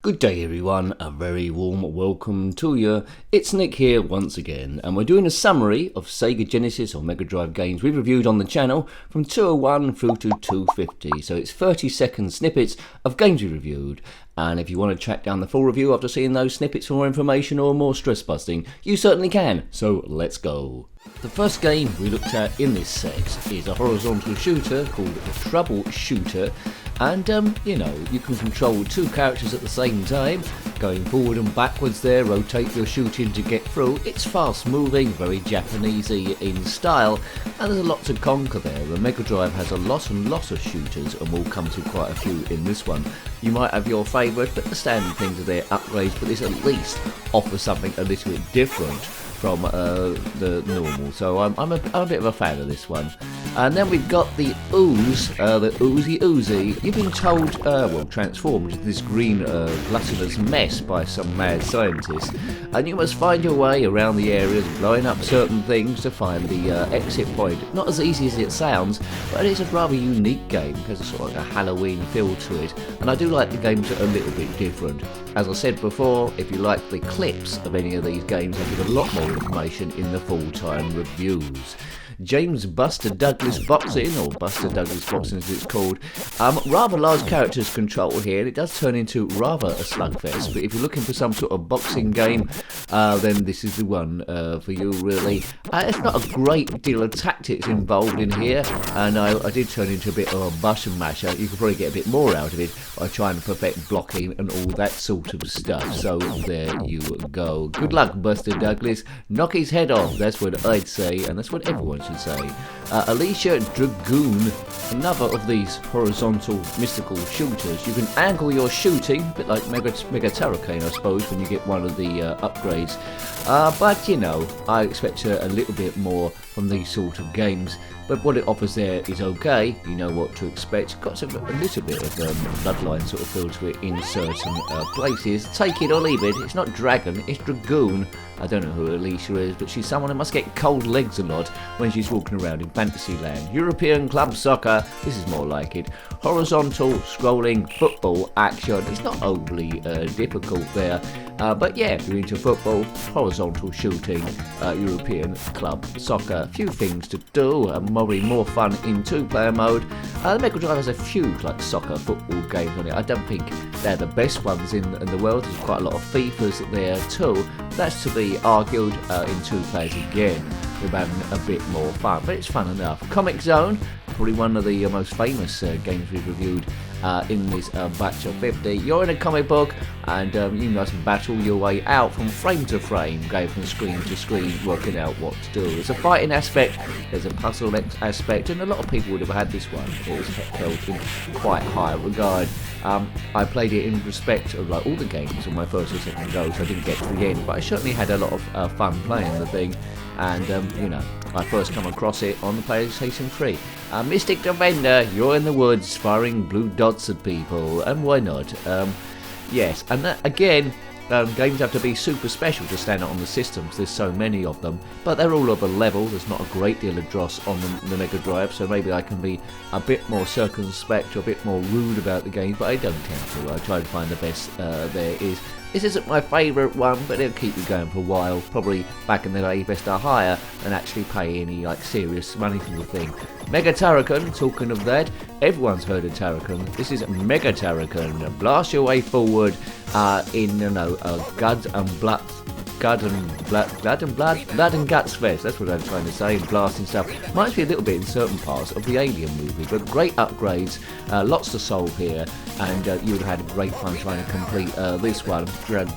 Good day everyone, a very warm welcome to you. It's Nick here once again, and we're doing a summary of Sega Genesis or Mega Drive games we've reviewed on the channel from 201 through to 250. So it's 30-second snippets of games we reviewed, and if you want to track down the full review after seeing those snippets for more information or more stress busting, you certainly can, so let's go. The first game we looked at in this set is a horizontal shooter called Troubleshooter. And, you can control two characters at the same time, going forward and backwards there, rotate your shooting to get through. It's fast moving, very Japanesey in style, and there's a lot to conquer there. The Mega Drive has a lot of shooters, and we'll come to quite a few in this one. You might have your favourite, but the standard things are their upgrades, but this at least offers something a little bit different from the normal, so I'm a bit of a fan of this one. And then we've got the ooze, the oozy. You've been told, transformed into this green gluttonous mess by some mad scientist, and you must find your way around the areas, blowing up certain things to find the exit point. Not as easy as it sounds, but it's a rather unique game because it's sort of like a Halloween feel to it, and I do like the games that are a little bit different. As I said before, if you like the clips of any of these games, I give a lot more information in the full-time reviews. James Buster Douglas Boxing, or Buster Douglas Boxing as it's called. Rather large characters control here, and it does turn into rather a slugfest, but if you're looking for some sort of boxing game, then this is the one for you, really. It's not a great deal of tactics involved in here, and I did turn into a bit of a button masher. You could probably get a bit more out of it by trying to perfect blocking and all that sort of stuff, so there you go. Good luck, Buster Douglas. Knock his head off, that's what I'd say, and that's what everyone should say. Alicia Dragoon, another of these horizontal mystical shooters. You can angle your shooting, a bit like Mega Turricane, I suppose, when you get one of the upgrades. But I expect a little bit more from these sort of games. But what it offers there is okay. You know what to expect. Got a little bit of bloodline sort of feel to it in certain places. Take it or leave it. It's not Dragon, it's Dragoon. I don't know who Alicia is, but she's someone who must get cold legs a lot when she's walking around in Fantasyland. European club soccer, this is more like it. Horizontal scrolling football action. It's not overly difficult there. But yeah, if you're into football, horizontal shooting, European club soccer, a few things to do, probably more fun in two-player mode. The Mega Drive has a few like soccer, football games on it. I don't think they're the best ones in the world. There's quite a lot of FIFAs there too. That's to be argued in two players again. We're having a bit more fun, but it's fun enough. Comic Zone, probably one of the most famous games we've reviewed in this batch of 50. You're in a comic book, and you must battle your way out from frame to frame, going from screen to screen, working out what to do. There's a fighting aspect, there's a puzzle aspect, and a lot of people would have had this one. It was held in quite high regard. I played it in respect of like all the games on my first or second go, so I didn't get to the end, but I certainly had a lot of fun playing the thing. And I first come across it on the PlayStation 3. Mystic Defender, you're in the woods firing blue dots at people, and why not? Yes, and that, again, games have to be super special to stand out on the systems. There's so many of them, but they're all of a level. There's not a great deal of dross on the Mega Drive, so maybe I can be a bit more circumspect or a bit more rude about the games, but I don't tend to. I try to find the best there is. This isn't my favourite one, but it'll keep you going for a while. Probably back in the day, best to hire and actually pay any serious money for the thing. Mega Turrican, talking of that, everyone's heard of Turrican. This is Mega Turrican. Blast your way forward in Blood and Guts Fest. That's what I'm trying to say. Blasting stuff. Reminds me a little bit in certain parts of the Alien movie, but great upgrades, lots to solve here, and you would have had great fun trying to complete this one.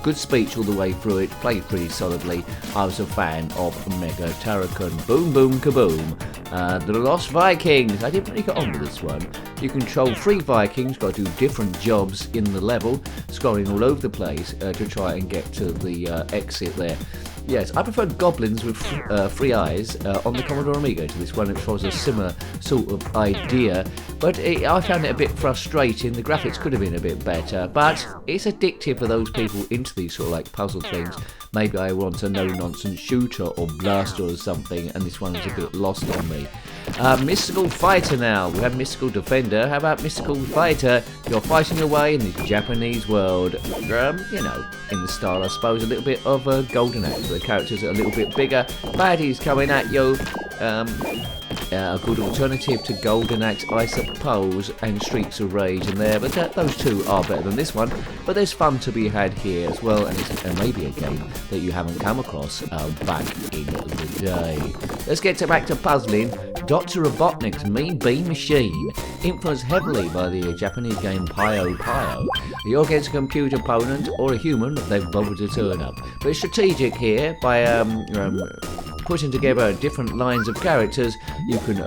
Good speech all the way through it, played pretty solidly. I was a fan of Mega Turrican. Boom, boom, kaboom. The Lost Vikings. I didn't really get on with this one. You control 3 Vikings, got to do different jobs in the level, scrolling all over the place to try and get to the exit there. Yes, I prefer goblins with three eyes on the Commodore Amiga to this one, which was a similar sort of idea. But I found it a bit frustrating. The graphics could have been a bit better, but it's addictive for those people into these sort of like puzzle things. Maybe I want a no-nonsense shooter or blaster or something, and this one is a bit lost on me. Mystical Fighter now. We have Mystical Defender. How about Mystical Fighter? You're fighting your way in this Japanese world. You know, in the style, I suppose, a little bit of a Golden Axe. The characters are a little bit bigger. Baddies coming at you. A good alternative to Golden Axe, I suppose, and Streets of Rage in there, but those two are better than this one. But there's fun to be had here as well, and it's maybe a game that you haven't come across back in the day. Let's get back to puzzling. Dr. Robotnik's Mean Bean Machine, influenced heavily by the Japanese game Puyo Puyo. You're against a computer opponent or a human if they've bothered to turn up. But it's strategic here by putting together different lines of characters. You can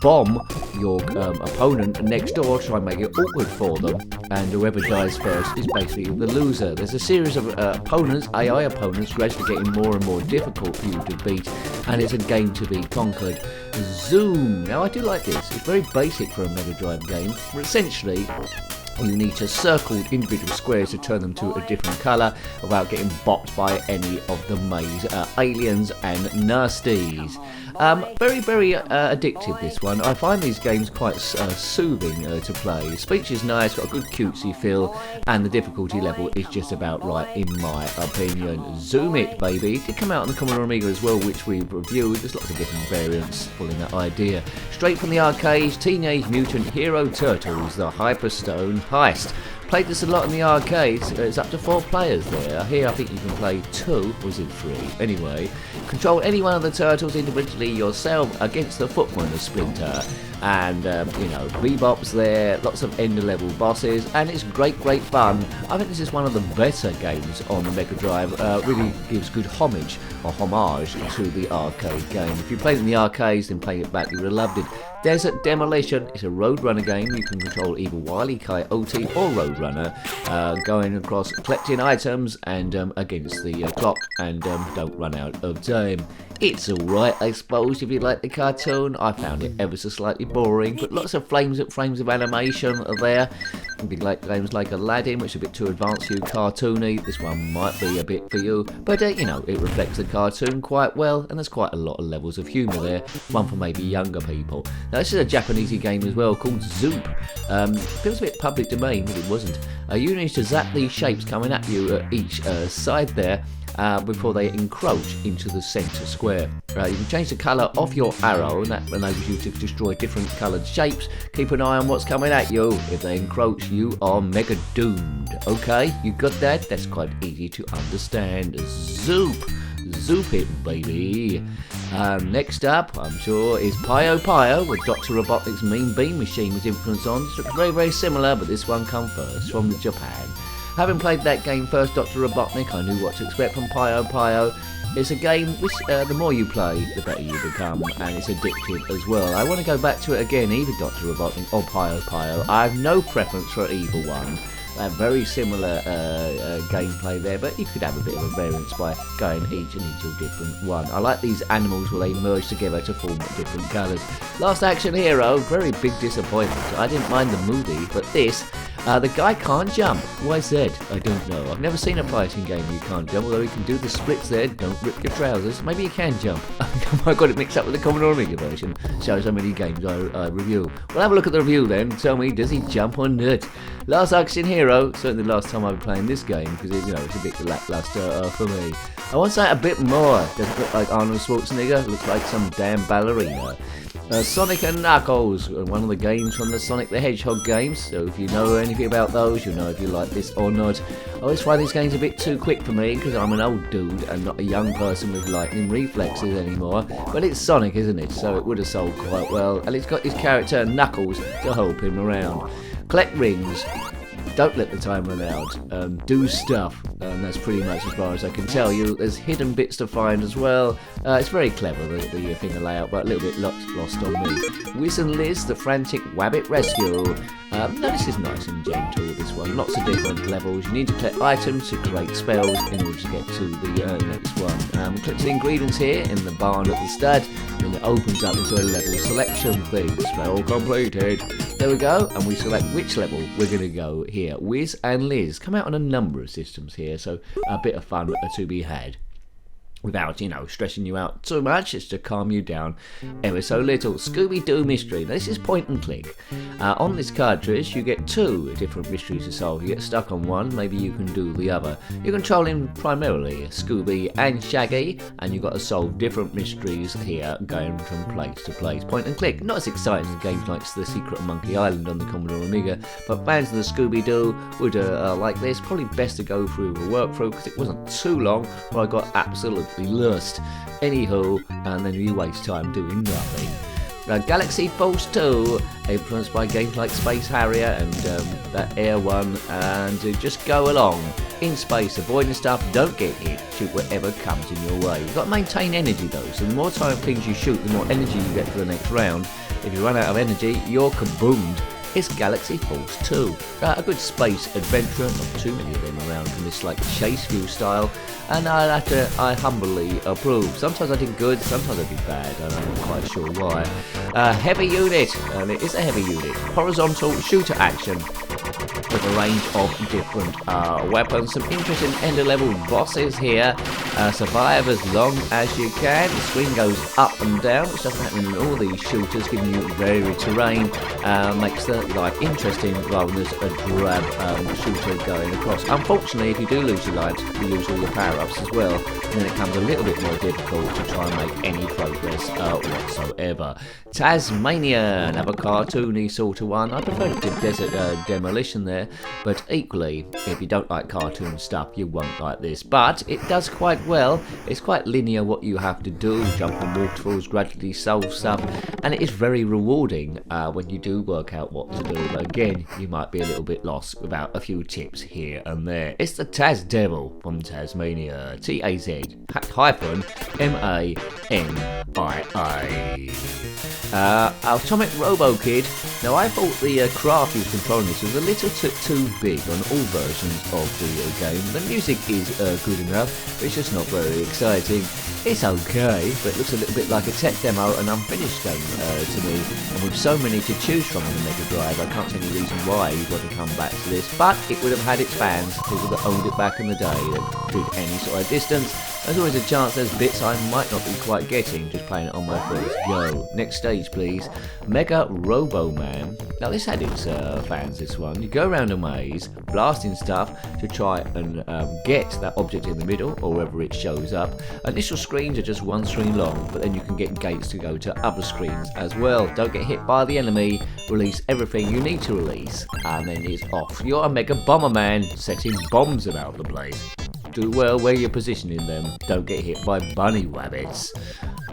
bomb your opponent next door, try and make it awkward for them, and whoever dies first is basically the loser. There's a series of opponents, AI opponents, gradually getting more and more difficult for you to beat, and it's a game to be conquered. Zoom. Now I do like this. It's very basic for a Mega Drive game, where essentially you need to circle individual squares to turn them to a different colour without getting bopped by any of the maze aliens and nasties. Very, very addictive, this one. I find these games quite soothing to play. Speech is nice, got a good cutesy feel, and the difficulty level is just about right in my opinion. Zoom It, baby. It did come out on the Commodore Amiga as well, which we've reviewed. There's lots of different variants following that idea. Straight from the arcades, Teenage Mutant Hero Turtles, the Hyperstone Heist. Played this a lot in the arcades. It's up to 4 players there. Here I think you can play 2, or is it 3? Anyway, control any one of the turtles individually yourself against the footman of Splinter. And, you know, bebops there, lots of end-level bosses, and it's great fun. I think this is one of the better games on the Mega Drive. Really gives good homage to the arcade game. If you played it in the arcades, then play it back, you would have loved it. Desert Demolition. It's a Roadrunner game. You can control either Wile E. Coyote or Roadrunner, going across collecting items and against the clock, and don't run out of time. It's alright, I suppose, if you like the cartoon. I found it ever so slightly boring, but lots of frames of animation are there. If you like games like Aladdin, which is a bit too advanced for you, cartoony, this one might be a bit for you. But, you know, it reflects the cartoon quite well, and there's quite a lot of levels of humour there. One for maybe younger people. Now, this is a Japanesey game as well called Zoop. Feels a bit public domain, but it wasn't. You need to zap these shapes coming at you at each side there. Before they encroach into the centre square. You can change the colour of your arrow, and that enables you to destroy different coloured shapes. Keep an eye on what's coming at you. If they encroach, you are mega doomed. Okay, you got that? That's quite easy to understand. Zoop it, baby. Next up, I'm sure, is Puyo Puyo, where Dr. Robotnik's Mean Bean Machine was influenced on. This looks very, very similar, but this one comes first from Japan. Having played that game first, Dr. Robotnik, I knew what to expect from Puyo Puyo. It's a game which, the more you play, the better you become, and it's addictive as well. I want to go back to it again, either Dr. Robotnik or Puyo Puyo. I have no preference for either one. They have very similar gameplay there, but you could have a bit of a variance by going each a different one. I like these animals where they merge together to form different colours. Last Action Hero, very big disappointment. I didn't mind the movie, but this, the guy can't jump. Why is that? I don't know. I've never seen a fighting game where you can't jump, although you can do the splits there. Don't rip your trousers. Maybe you can jump. I got it mixed up with the Commodore Amiga version. Shows how many games I review. Well, have a look at the review then. Tell me, does he jump or not? Last Action Hero, certainly the last time I've been playing this game, because it's a bit lackluster for me. I want to say a bit more. Doesn't look like Arnold Schwarzenegger. Looks like some damn ballerina. Sonic and Knuckles, one of the games from the Sonic the Hedgehog games, so if you know anything about those, you'll know if you like this or not. I always find these games a bit too quick for me, because I'm an old dude and not a young person with lightning reflexes anymore, but it's Sonic, isn't it, so it would have sold quite well, and it's got his character Knuckles to help him around. Collect rings. Don't let the time run out. Do stuff. That's pretty much as far as I can tell you. There's hidden bits to find as well. It's very clever, the thing, the layout, but a little bit lost on me. Whiz and Liz, the Frantic Wabbit Rescue. Now this is nice and gentle, this one. Lots of different levels. You need to collect items to create spells in order to get to the next one. Click the ingredients here in the barn at the stud, and it opens up into a level selection thing. Spell completed. There we go, and we select which level we're going to go here. Wiz and Liz come out on a number of systems here, so a bit of fun to be had. Without, you know, stressing you out too much, it's to calm you down ever so little. Scooby-Doo Mystery. Now, this is point and click. On this cartridge, you get 2 different mysteries to solve. You get stuck on one, maybe you can do the other. You're controlling primarily Scooby and Shaggy, and you've got to solve different mysteries here, going from place to place. Point and click. Not as exciting as games like The Secret of Monkey Island on the Commodore Amiga, but fans of the Scooby-Doo would like this. Probably best to go through the workthrough, because it wasn't too long, but I got absolutely lost. Anywho, and then you waste time doing nothing. Galaxy Force 2, influenced by games like Space Harrier and that Air one, and just go along in space, avoiding stuff, don't get hit, shoot whatever comes in your way. You've got to maintain energy though, so the more time things you shoot, the more energy you get for the next round. If you run out of energy, you're kaboomed. It's Galaxy Force 2, a good space adventure, not too many of them around from this like chase view style, and I humbly approve. Sometimes I did good, sometimes I did bad, and I'm not quite sure why. Heavy unit, and it is a heavy unit, horizontal shooter action with a range of different weapons, some interesting ender level bosses here. Survive as long as you can. The screen goes up and down, which doesn't happen in all these shooters, giving you varied terrain, makes the life interesting rather than just a drab shooter going across. Unfortunately, if you do lose your lives, you lose all your power-ups as well, and then it becomes a little bit more difficult to try and make any progress whatsoever. Tasmania, another cartoony sort of one. I prefer the Desert Demolition there, but equally, if you don't like cartoon stuff, you won't like this. But it does quite well. It's quite linear what you have to do, jump on waterfalls, gradually solve stuff, and it is very rewarding when you do work out what to do. But again, you might be a little bit lost without a few tips here and there. It's the Taz Devil from Tasmania, T-A-Z hyphen M-A-N-I-A. Atomic Robo Kid. Now I thought the craft he was controlling this was a little too big on all versions of the game. The music is good enough, but it's just not very exciting. It's okay, but it looks a little bit like a tech demo, an unfinished game to me. And with so many to choose from on the Mega Drive, I can't see any reason why you wouldn't come back to this. But it would have had its fans, people that owned it back in the day that did any sort of distance. There's always a chance there's bits I might not be quite getting just playing it on my first go. Next stage please. Mega Robo Man. Now this had its fans, this one. You go around a maze, blasting stuff to try and get that object in the middle or wherever it shows up. Initial screens are just one screen long, but then you can get gates to go to other screens as well. Don't get hit by the enemy, release everything you need to release, and then it's off. You're a Mega Bomberman setting bombs about the place. Do well where you're positioning them. Don't get hit by bunny rabbits.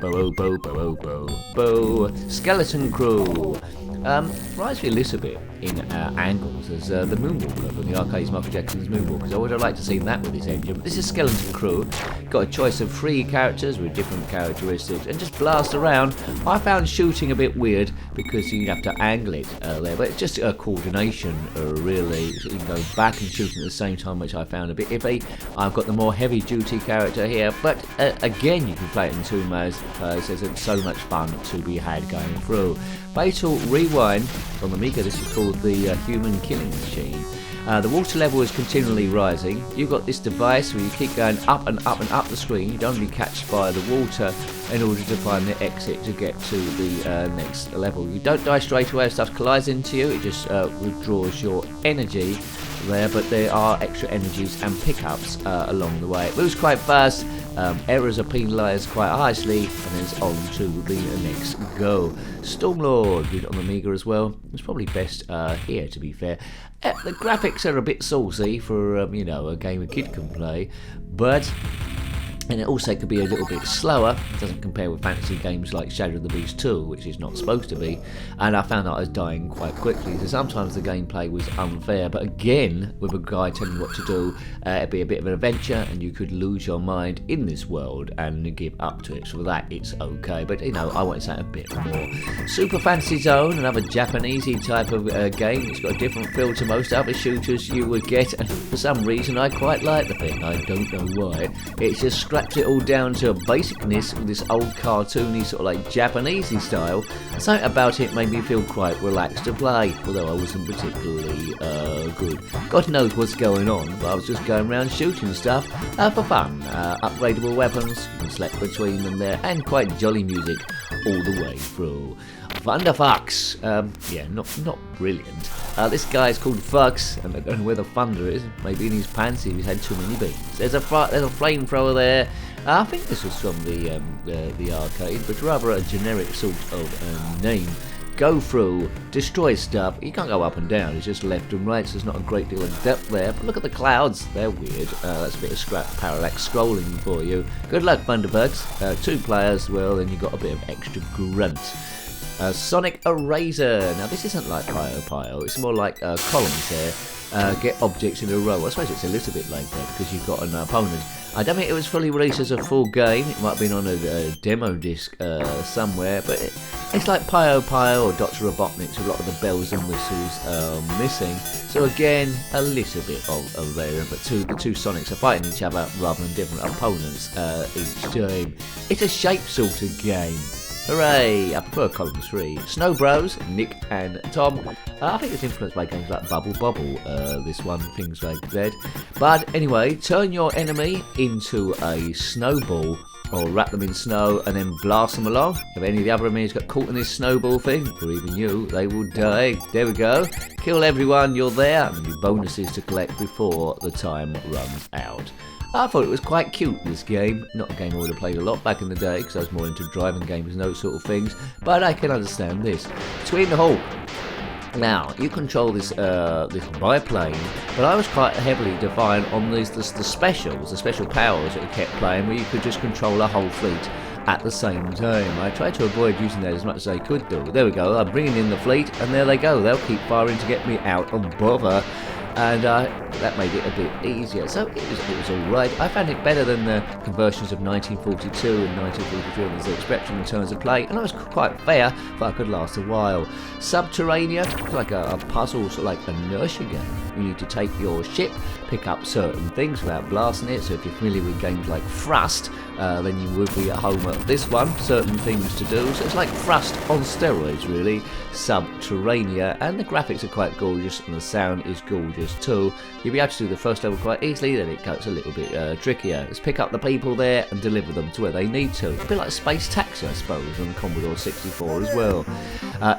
Bo bo bo bo bo bo. Skeleton Crew. Reminds me a little bit in angles as the Moonwalker from the arcades, Michael Jackson's Moonwalkers. I would have liked to see that with this engine, but this is Skeleton Crew. Got a choice of 3 characters with different characteristics and just blast around. I found shooting a bit weird because you have to angle it there, but it's just a coordination really. So you can go back and shoot at the same time, which I found a bit iffy. I've got the more heavy duty character here, but again you can play it in 2 modes. There's so much fun to be had going through. Fatal Rewind on the Amiga, this is called the Human Killing Machine. The water level is continually rising. You've got this device where you keep going up and up and up the screen. You don't be catched by the water in order to find the exit to get to the next level. You don't die straight away if stuff collides into you. It just withdraws your energy there, but there are extra energies and pickups along the way. It moves quite fast. Errors are penalised quite harshly, and then it's on to the next go. Stormlord, good on the Amiga as well. It's probably best here, to be fair. The graphics are a bit saucy for, you know, a game a kid can play, but And it also could be a little bit slower. It doesn't compare with fantasy games like Shadow of the Beast 2, which is not supposed to be. And I found out I was dying quite quickly. So sometimes the gameplay was unfair. But again, with a guy telling you what to do, it'd be a bit of an adventure, and you could lose your mind in this world and give up to it. So for that, it's okay. But you know, I wanted something a bit more. Super Fantasy Zone, another Japanesey type of game. It's got a different feel to most other shooters you would get. And for some reason, I quite like the thing. I don't know why. It's just straps it all down to a basicness with this old cartoony sort of like Japanesey style. Something about it made me feel quite relaxed to play, although I wasn't particularly good. God knows what's going on, but I was just going around shooting stuff for fun. Upgradable weapons, you can select between them there, and quite jolly music all the way through. Thunderfucks, yeah, not brilliant. This guy is called Fucks, and I don't know where the thunder is. Maybe in his pants if he's had too many beans. There's a flamethrower there. I think this was from the arcade, but rather a generic sort of name. Go through, destroy stuff. You can't go up and down, it's just left and right, so there's not a great deal of depth there. But look at the clouds, they're weird. That's a bit of parallax scrolling for you. Good luck, Thunderbugs. 2 players, well, then you've got a bit of extra grunt. Sonic Eraser. Now this isn't like Pio Pio, it's more like columns there. Get objects in a row. I suppose it's a little bit like that because you've got an opponent. I don't think it was fully released as a full game. It might have been on a demo disc somewhere, but it's like Pio Pio or Dr. Robotnik, so a lot of the bells and whistles missing. So again, a little bit of variant, but the two Sonics are fighting each other rather than different opponents each time. It's a shape sort of game. Hooray! I prefer column 3. Snow Bros, Nick and Tom. I think it's influenced by games like Bubble Bobble, this one, things like that. But anyway, turn your enemy into a snowball, or wrap them in snow and then blast them along. If any of the other enemies got caught in this snowball thing, or even you, they will die. There we go. Kill everyone, you're there, and your bonuses to collect before the time runs out. I thought it was quite cute, this game. Not a game I would have played a lot back in the day, because I was more into driving games and those sort of things, but I can understand this. Between the Hall. Now, you control this biplane, but I was quite heavily defined on the specials, the special powers that you kept playing, where you could just control a whole fleet at the same time. I tried to avoid using that as much as I could do. There we go, I'm bringing in the fleet, and there they go. They'll keep firing to get me out of bother. And that made it a bit easier. So it was alright. I found it better than the conversions of 1942 and 1943 on the Spectrum in terms of play, and I was quite fair, but I could last a while. Subterranea, like a puzzle, sort of like inertia game. You need to take your ship, pick up certain things without blasting it. So if you're familiar with games like Thrust, then you would be at home at this one. Certain things to do. So it's like Thrust on steroids, really. Subterranea, and the graphics are quite gorgeous, and the sound is gorgeous too. You'll be able to do the first level quite easily, then it gets a little bit trickier. Let's pick up the people there and deliver them to where they need to. It's a bit like Space Taxi, I suppose, on the Commodore 64 as well.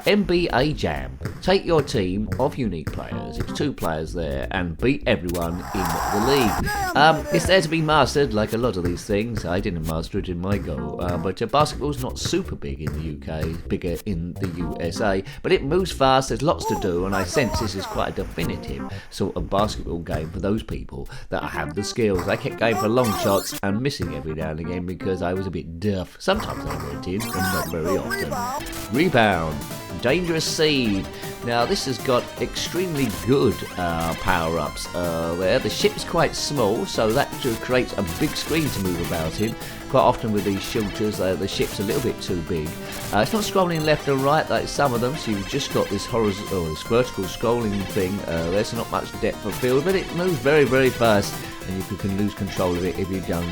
NBA Jam. Take your team of unique players, it's 2 players there, and beat everyone in the league. It's there to be mastered, like a lot of these things. I didn't master it in my go, but basketball's not super big in the UK, bigger in the USA, but it moves fast, there's lots to do, and I sense this is quite a definitive sort of basketball game for those people that have the skills. I kept going for long shots and missing every now and again because I was a bit duff. Sometimes I went in, but not very often. Rebound. Dangerous Seed. Now this has got extremely good power-ups there. The ship's quite small, so that creates a big screen to move about in. Quite often with these shooters, the ship's a little bit too big. It's not scrolling left and right like some of them, so you've just got this horizontal, this vertical scrolling thing. There's not much depth of field, but it moves very, very fast, and you can lose control of it if you don't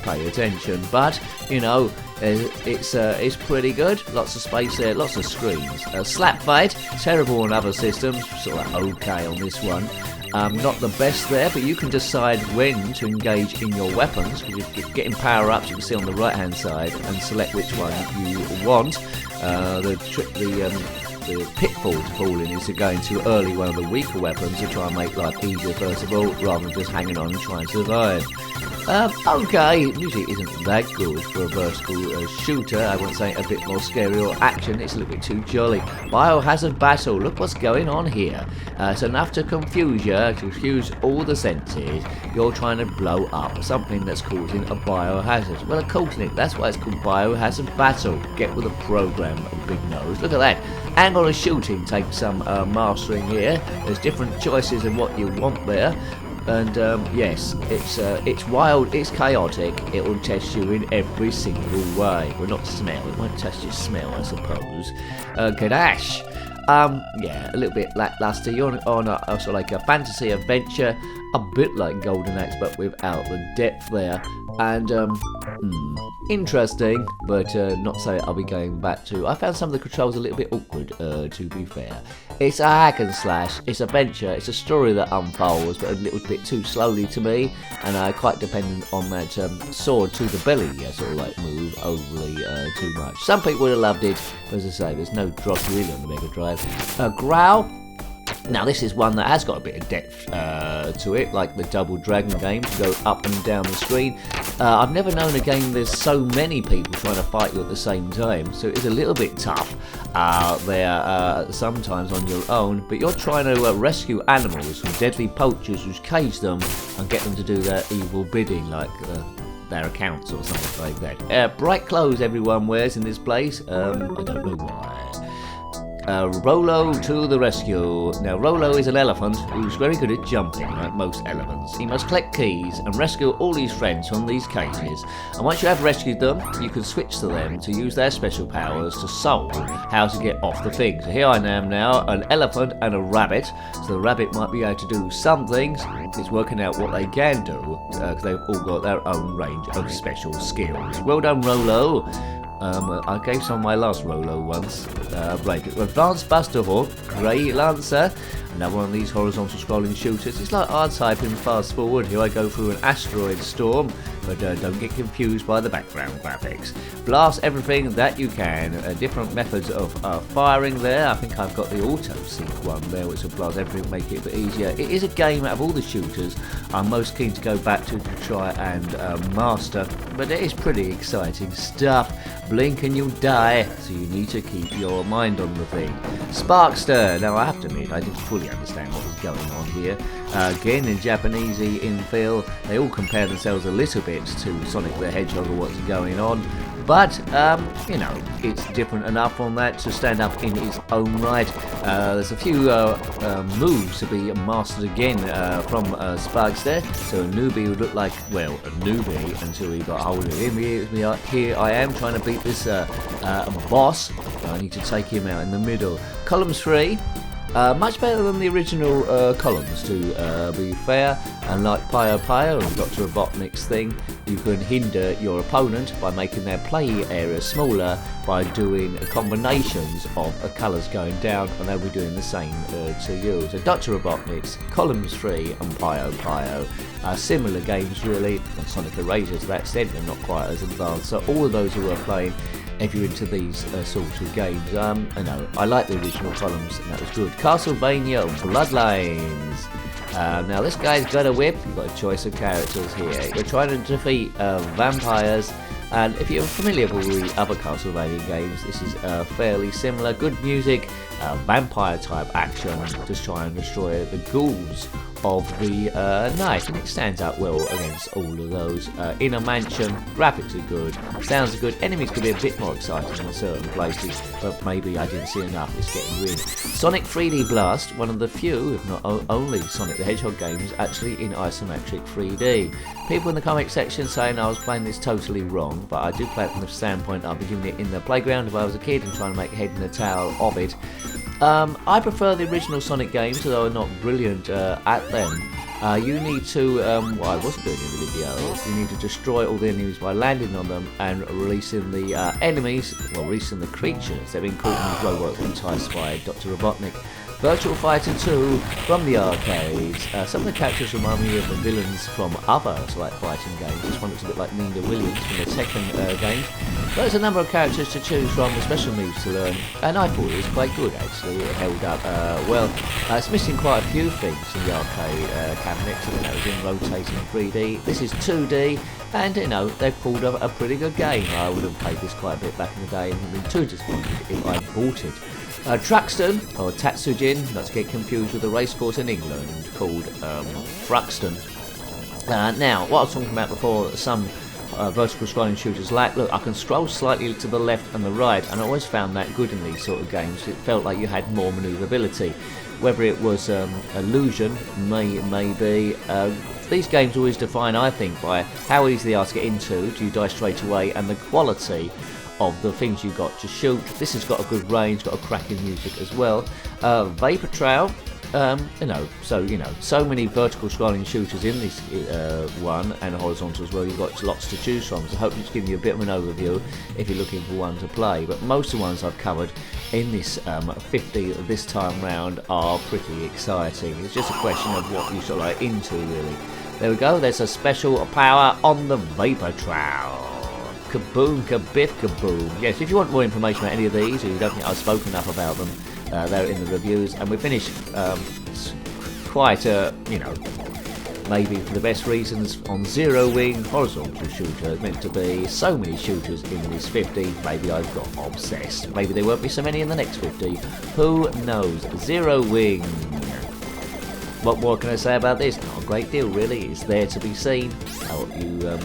pay attention. But you know, it's pretty good. Lots of space there, lots of screens. Slap fight, terrible on other systems, sort of okay on this one. Not the best there, but you can decide when to engage in your weapons. You're getting power-ups, you can see on the right-hand side, and select which one you want. The the pitfall to fall in is to go into early one of the weaker weapons to try and make life easier first of all, rather than just hanging on and trying to survive. Okay, music isn't that good for a vertical shooter. I wouldn't say a bit more scary or action, it's a little bit too jolly. Biohazard battle, look what's going on here. It's enough to confuse all the senses. You're trying to blow up something that's causing a biohazard. Well, of course, Nick, that's why it's called Biohazard battle. Get with a program, big nose. Look at that. Angle of shooting takes some mastering here. There's different choices in what you want there. And yes, it's wild, it's chaotic, it will test you in every single way. Well, not smell, it won't test your smell, I suppose. Gadash. Yeah, a little bit lackluster. You're on a sort of like a fantasy adventure, a bit like Golden Axe, but without the depth there. And interesting, but not so I'll be going back to. I found some of the controls a little bit awkward, to be fair. It's a hack and slash, it's adventure, it's a story that unfolds, but a little bit too slowly to me, and quite dependent on that sword to the belly sort of like move overly too much. Some people would have loved it, but as I say, there's no drop really on the Mega Drive. Growl. Now this is one that has got a bit of depth to it, like the Double Dragon game, to go up and down the screen. I've never known a game there's so many people trying to fight you at the same time, so it is a little bit tough there sometimes on your own, but you're trying to rescue animals from deadly poachers who's caged them and get them to do their evil bidding, like their accounts or something like that. Bright clothes everyone wears in this place, I don't know why. Rolo to the rescue. Now Rolo is an elephant who's very good at jumping, like most elephants. He must collect keys and rescue all his friends from these cages, and once you have rescued them, you can switch to them to use their special powers to solve how to get off the thing. So here I am now, an elephant and a rabbit, so the rabbit might be able to do some things. It's working out what they can do, because they've all got their own range of special skills. Well done, Rolo. I gave some of my last Rolo once. Right, Advanced Buster Hawk, Grey Lancer, another one of these horizontal scrolling shooters. It's like R-Type in Fast Forward. Here I go through an asteroid storm, but don't get confused by the background graphics. Blast everything that you can. Different methods of firing there. I think I've got the auto-sync one there, which will blast everything, make it a bit easier. It is a game out of all the shooters I'm most keen to go back to try and master, but it is pretty exciting stuff. Blink and you'll die, so you need to keep your mind on the thing. Sparkster. Now I have to admit, I didn't fully understand what was going on here. Again, in Japanesey in feel, they all compare themselves a little bit to Sonic the Hedgehog or what's going on. But, you know, it's different enough on that to stand up in its own right. There's a few moves to be mastered again from Sparkster. So a newbie would look like, well, a newbie until he got hold of him. Here I am trying to beat this boss. I need to take him out in the middle. Columns 3. Much better than the original columns, to be fair. And like Pio Pio and Dr. Robotnik's thing, you can hinder your opponent by making their play area smaller by doing combinations of colours going down, and they'll be doing the same to you. So Dr. Robotnik's, Columns 3 and Pio Pio are similar games really, and Sonic Erasure to that extent, they're not quite as advanced. So all of those who are playing, if you're into these sorts of games, I know, I like the original Columns and that was good. Castlevania Bloodlines. Now this guy's got a whip, you've got a choice of characters here. You're trying to defeat vampires, and if you're familiar with the other Castlevania games, this is fairly similar. Good music, vampire type action, just try and destroy the ghouls of the night, and it stands out well against all of those. In a mansion, graphics are good, sounds are good, enemies could be a bit more exciting in certain places, but maybe I didn't see enough, it's getting weird. Sonic 3D Blast, one of the few, if not only, Sonic the Hedgehog games actually in isometric 3D. People in the comment section saying I was playing this totally wrong, but I do play it from the standpoint I'll be doing it in the playground if I was a kid and trying to make a head and a tail of it. I prefer the original Sonic games, although I'm not brilliant at them. You need to, well, I wasn't doing it in the video, you need to destroy all the enemies by landing on them and releasing the enemies, well, releasing the creatures. They've been caught in these robots enticed by Dr. Robotnik. Virtual Fighter 2 from the arcades. Some of the characters remind me of the villains from other like fighting games. This one looks a bit like Nina Williams from the Tekken games. There's a number of characters to choose from, the special moves to learn, and I thought it was quite good actually. It held up well. It's missing quite a few things in the arcade cabinets. I think that was in rotating 3D. This is 2D, and you know, they've pulled off a pretty good game. I would have played this quite a bit back in the day and would have been too disappointed if I bought it. Truxton, or Tatsujin, not to get confused with a racecourse in England called Thruxton. Now, what I was talking about before, some vertical scrolling shooters lack. Look, I can scroll slightly to the left and the right, and I always found that good in these sort of games. It felt like you had more manoeuvrability. Whether it was illusion, maybe. These games always define, I think, by how easy they are to get into, do you die straight away, and the quality of the things you got to shoot. This has got a good range, got a cracking music as well. Vapor Trail, so many vertical scrolling shooters in this one, and horizontal as well. You've got lots to choose from, so hopefully it's giving you a bit of an overview if you're looking for one to play. But most of the ones I've covered in this 50 this time round are pretty exciting. It's just a question of what you sort of like into, really. There we go, there's a special power on the Vapor Trail. Kaboom, kabiff, kaboom. Yes, if you want more information about any of these, or you don't think I've spoken enough about them, they're in the reviews. And we finished quite maybe for the best reasons, on Zero Wing horizontal shooter. It's meant to be so many shooters in this 50. Maybe I've got obsessed. Maybe there won't be so many in the next 50. Who knows? Zero Wing. What more can I say about this? Not a great deal, really. It's there to be seen. I hope you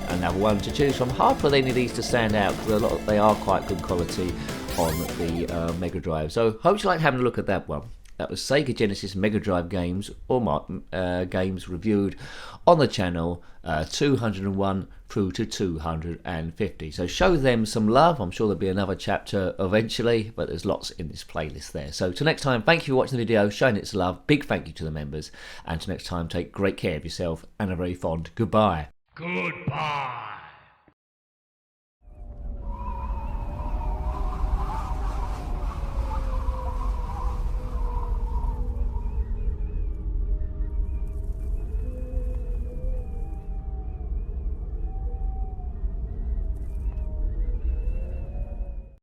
another one to choose from. Hard for any of these to stand out because they are quite good quality on the Mega Drive. So hope you like having a look at that one. That was Sega Genesis Mega Drive games, or games reviewed on the channel, 201 through to 250. So show them some love. I'm sure there'll be another chapter eventually, but there's lots in this playlist there. So till next time, thank you for watching the video, showing its love. Big thank you to the members. And till next time, take great care of yourself and a very fond goodbye. Goodbye.